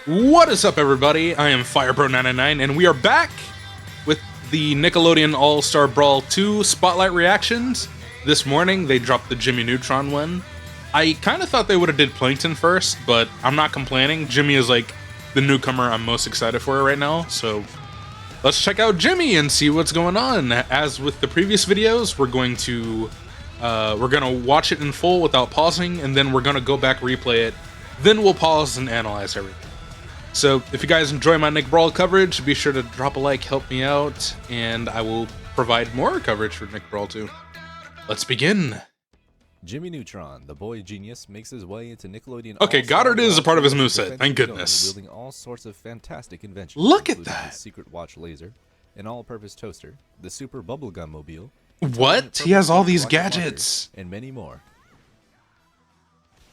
What is up, everybody? I am FirePro999, and we are back with the Nickelodeon All-Star Brawl 2 Spotlight reactions. This morning, they dropped the Jimmy Neutron one. I kind of thought they would have did Plankton first, but I'm not complaining. Jimmy is like the newcomer I'm most excited for right now, so let's check out Jimmy and see what's going on. As with the previous videos, we're gonna watch it in full without pausing, and then we're gonna go back replay it. Then we'll pause and analyze everything. So if you guys enjoy my Nick Brawl coverage, be sure to drop a like, help me out, and I will provide more coverage for Nick Brawl 2. Let's begin. Jimmy Neutron, the boy genius, makes his way into Nickelodeon. Okay, Goddard is a part of his moveset, thank goodness. Wielding all sorts of fantastic inventions. Look at that! His secret watch laser, an all-purpose toaster, the super bubblegum mobile. What? He has all these gadgets! And many more.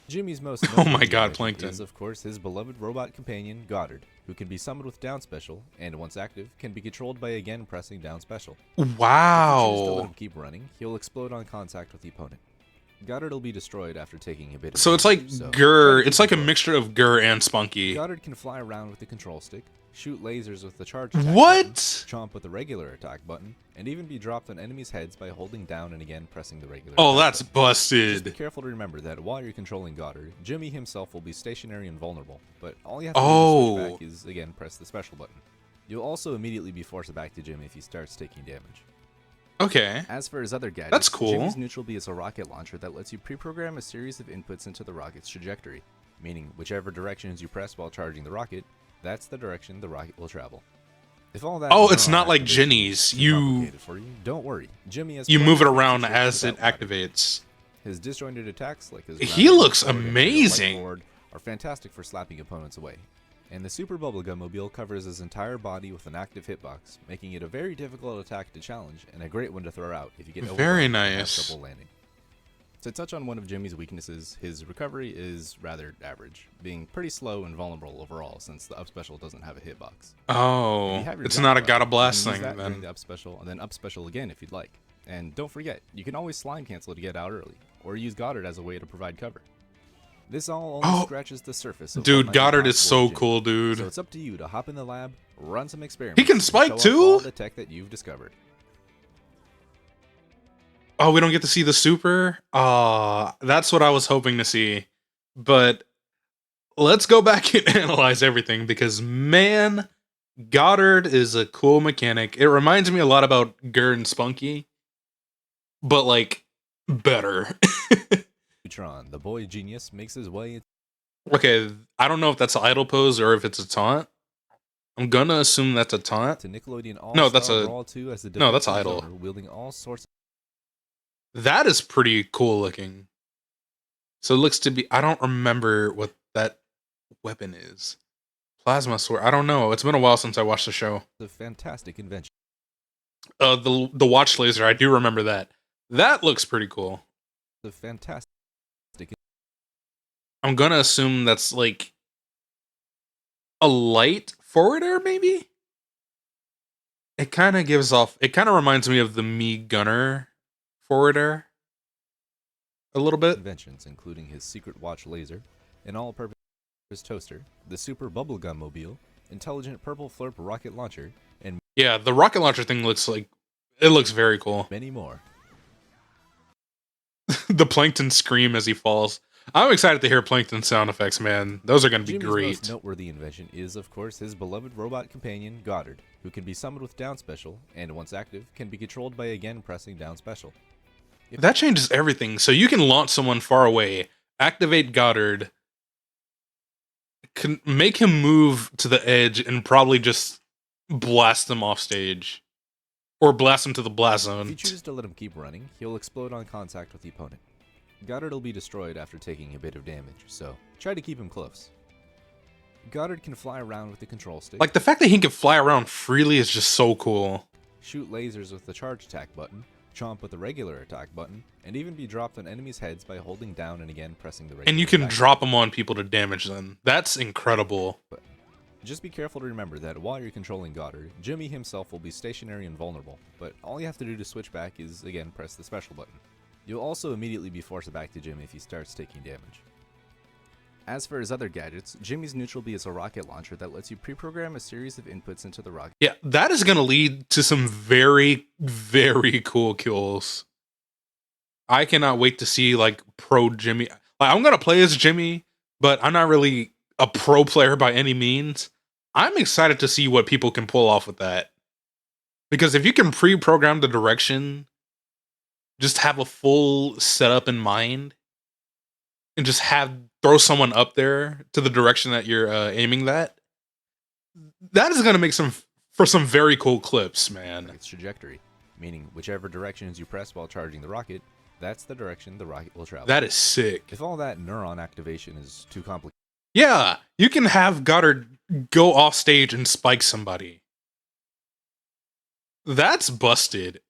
Jimmy's most oh my god, Plankton. Is, of course, his beloved robot companion, Goddard, who can be summoned with down special, and once active, can be controlled by again pressing down special. Wow! If you choose to let him keep running, he'll explode on contact with the opponent. Goddard will be destroyed after taking a bit of So it's like Grr, it's like a mixture of Grr and Spunky. Goddard can fly around with the control stick, shoot lasers with the charge attack button, chomp with the regular attack button, and even be dropped on enemies' heads by holding down and again pressing the regular Oh, that's button. busted. Just be careful to remember that while you're controlling Goddard, Jimmy himself will be stationary and vulnerable, but all you have to do to switch back is, again, press the special button. You'll also immediately be forced back to Jimmy if he starts taking damage. Okay. As for his other gadgets, that's cool. Jimmy's Neutral B is a rocket launcher that lets you pre-program a series of inputs into the rocket's trajectory, meaning whichever directions you press while charging the rocket, that's the direction the rocket will travel. If all that it's not like Ginny's. Don't worry. Jimmy has move it around as it activates. His disjointed attacks, like his he looks amazing, are fantastic for slapping opponents away. And the Super Bubblegum Mobile covers his entire body with an active hitbox, making it a very difficult attack to challenge and a great one to throw out if you get very nice trouble landing. To touch on one of Jimmy's weaknesses, his recovery is rather average, being pretty slow and vulnerable overall since the up special doesn't have a hitbox. Oh, it's not a gotta blast thing then. During the up special, and then up special again if you'd like. And don't forget, you can always slime cancel to get out early, or use Goddard as a way to provide cover. This all only scratches the surface of dude, Goddard is so cool, dude. So it's up to you to hop in the lab, run some experiments. He can spike too? All the tech that you've discovered. Oh, we don't get to see the super? That's what I was hoping to see. But let's go back and analyze everything because, man, Goddard is a cool mechanic. It reminds me a lot about Grr and Spunky, but, like, better. Neutron, the boy genius, makes his way. Okay, I don't know if that's an idle pose or if it's a taunt. I'm gonna assume that's a taunt. To Nickelodeon All no, that's Brawl 2 as no, that's idle. Wielding all sorts. That is pretty cool looking. So it looks to be. I don't remember what that weapon is. Plasma sword. I don't know. It's been a while since I watched the show. The fantastic invention. The watch laser. I do remember that. That looks pretty cool. The fantastic. I'm gonna assume that's like a light forwarder, maybe? It kind of gives off, it kind of reminds me of the Me Gunner forwarder a little bit. Inventions, including his secret watch laser, an all-purpose toaster, the super bubblegum mobile, intelligent purple flurp rocket launcher, and yeah, the rocket launcher thing looks like, it looks very cool. Many more. The Plankton scream as he falls. I'm excited to hear Plankton sound effects, man. Those are going to be Jimmy's great. Most noteworthy invention is, of course, his beloved robot companion, Goddard, who can be summoned with down special, and once active, can be controlled by again pressing down special. That changes everything. So you can launch someone far away, activate Goddard, can make him move to the edge, and probably just blast them off stage. Or blast him to the blast zone. If you choose to let him keep running, he'll explode on contact with the opponent. Goddard will be destroyed after taking a bit of damage, so try to keep him close. Goddard can fly around with the control stick. Like, the fact that he can fly around freely is just so cool. Shoot lasers with the charge attack button, chomp with the regular attack button, and even be dropped on enemies' heads by holding down and again pressing the regular And you can attack drop them on people to damage them. That's incredible. But just be careful to remember that while you're controlling Goddard, Jimmy himself will be stationary and vulnerable, but all you have to do to switch back is, again, press the special button. You'll also immediately be forced back to Jimmy if he starts taking damage. As for his other gadgets, Jimmy's Neutral B is a rocket launcher that lets you pre-program a series of inputs into the rocket. Yeah, that is going to lead to some very, very cool kills. I cannot wait to see, like, pro Jimmy. Like, I'm going to play as Jimmy, but I'm not really a pro player by any means. I'm excited to see what people can pull off with that. Because if you can pre-program the direction, just have a full setup in mind, and just throw someone up there to the direction that you're aiming that is going to make some very cool clips, man. Its trajectory, meaning whichever directions you press while charging the rocket, that's the direction the rocket will travel. That is sick. If all that neuron activation is too complicated, yeah, you can have Goddard go off stage and spike somebody. That's busted.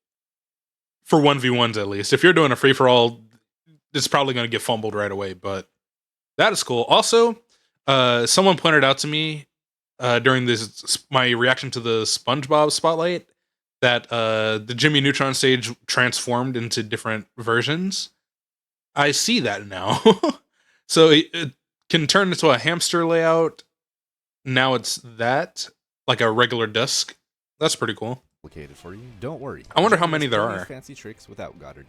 For 1v1s at least. If you're doing a free-for-all, it's probably going to get fumbled right away, but that is cool. Also, someone pointed out to me during my reaction to the SpongeBob spotlight that the Jimmy Neutron stage transformed into different versions. I see that now. So it can turn into a hamster layout. Now it's that, like a regular disc. That's pretty cool. For you, don't worry. I wonder how many there are. Fancy tricks without Goddard.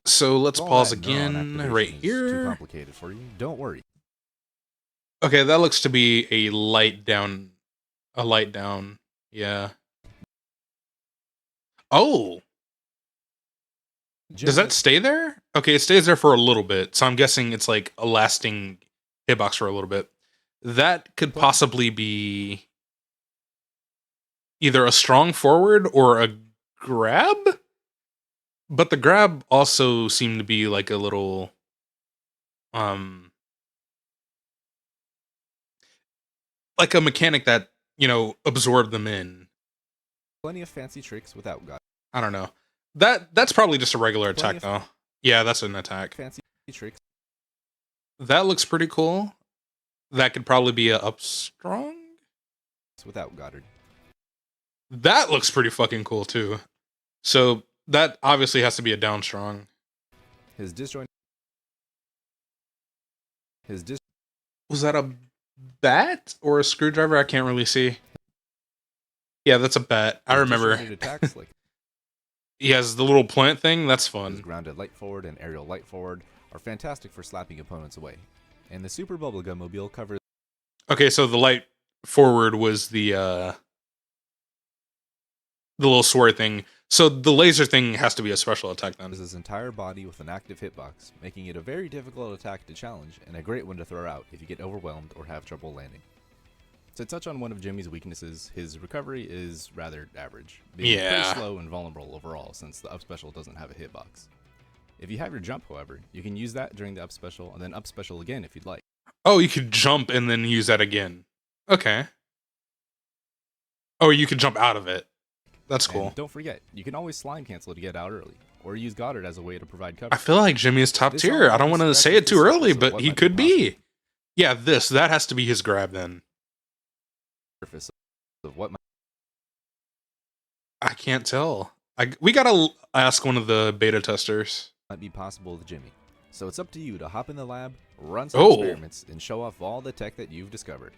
So let's pause again right here. Too complicated for you, don't worry. Okay, that looks to be a light down. Yeah. Oh. Does that stay there? Okay, it stays there for a little bit. So I'm guessing it's like a lasting hitbox for a little bit. That could possibly be either a strong forward or a grab? But the grab also seemed to be like a little like a mechanic that, absorbed them in. Plenty of fancy tricks without God. I don't know. That's probably just a regular attack though. Yeah, that's an attack. Fancy tricks. That looks pretty cool. That could probably be a up strong without Goddard. That looks pretty fucking cool too. So that obviously has to be a down strong. His disjoint. Was that a bat or a screwdriver? I can't really see. Yeah, that's a bat. I remember. Attacks, like he has the little plant thing. That's fun. His grounded light forward and aerial light forward are fantastic for slapping opponents away. And the Super Bubblegum Mobile covers. Okay, so the light forward was the little sword thing. So the laser thing has to be a special attack then. His entire body with an active hitbox, making it a very difficult attack to challenge and a great one to throw out if you get overwhelmed or have trouble landing. To touch on one of Jimmy's weaknesses, his recovery is rather average, being pretty slow and vulnerable overall since the up special doesn't have a hitbox. If you have your jump, however, you can use that during the up special and then up special again if you'd like. Oh, you could jump and then use that again. Okay. Oh, you could jump out of it. That's cool. And don't forget, you can always slime cancel to get out early, or use Goddard as a way to provide cover. I feel like Jimmy is top tier. I don't want to say it too early, but he could be. Yeah, that has to be his grab then. Surface of what I can't tell. We gotta ask one of the beta testers. Might be possible with Jimmy. So it's up to you to hop in the lab, run some experiments, and show off all the tech that you've discovered.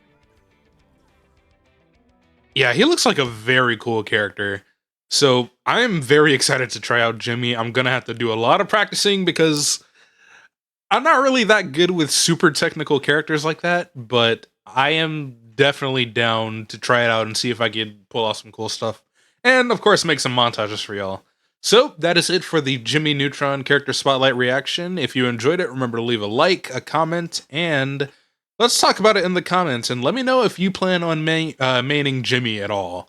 Yeah, he looks like a very cool character. So I'm very excited to try out Jimmy. I'm going to have to do a lot of practicing because I'm not really that good with super technical characters like that, but I am definitely down to try it out and see if I could pull off some cool stuff. And of course, make some montages for y'all. So that is it for the Jimmy Neutron character spotlight reaction. If you enjoyed it, remember to leave a like, a comment, and let's talk about it in the comments, and let me know if you plan on maining Jimmy at all.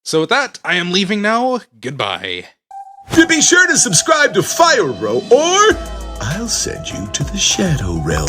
So with that, I am leaving now. Goodbye. Be sure to subscribe to Fire Bro, or I'll send you to the Shadow Realm.